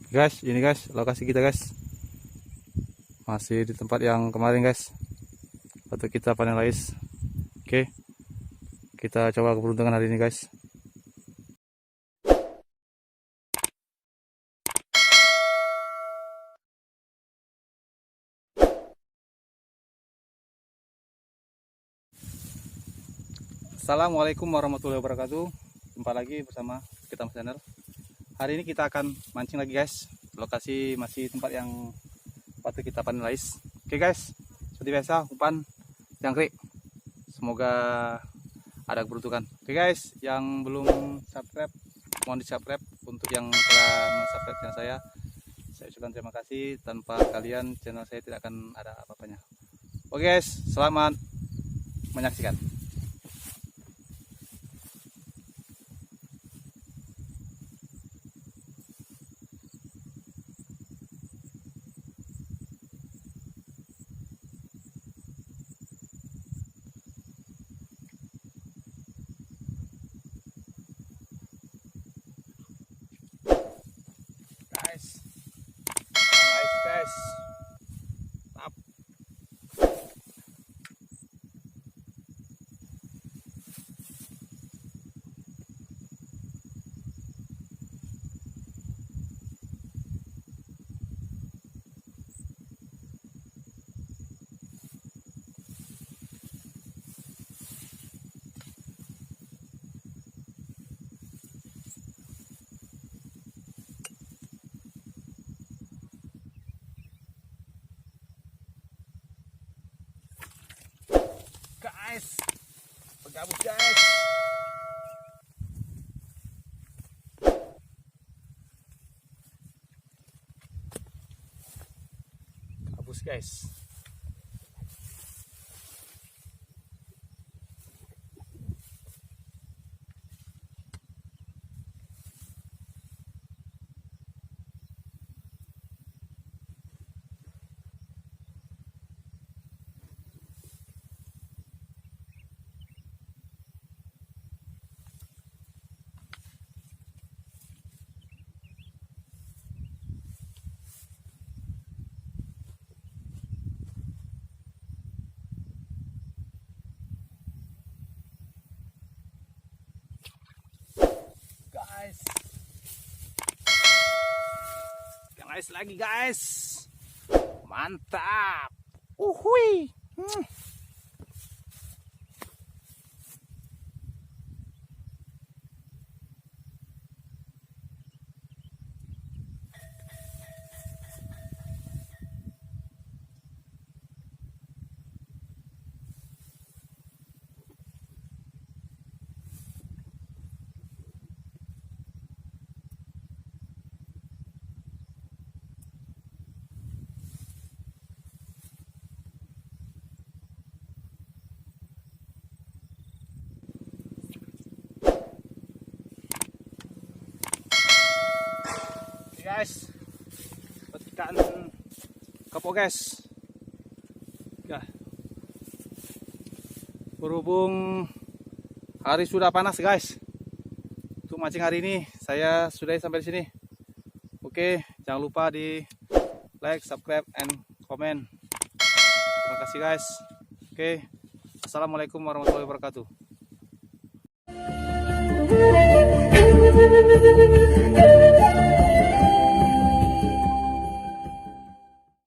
Guys, ini guys lokasi kita guys, masih di tempat yang kemarin guys waktu kita panen lais. Oke, kita coba keberuntungan hari ini guys. Assalamualaikum warahmatullahi wabarakatuh. Jumpa lagi bersama kita channel. Hari ini kita akan mancing lagi guys. Lokasi masih tempat yang waktu kita panen lais. Oke guys, seperti biasa umpan jangkrik. Semoga ada keberuntungan. Oke guys, yang belum subscribe mohon di subscribe. Untuk yang telah subscribe channel saya ucapkan terima kasih. Tanpa kalian channel saya tidak akan ada apa-apanya. Oke guys, selamat menyaksikan. Guys, up. Guys, bergabung guys. Gabus guys. Guys, yang lais lagi guys, mantap. Uhui. Guys, petikan kapok guys ya. Berhubung hari sudah panas guys, untuk mancing hari ini saya sudahi sampai di sini. Oke, jangan lupa di like, subscribe, and comment. Terima kasih guys. Oke, assalamualaikum warahmatullahi wabarakatuh.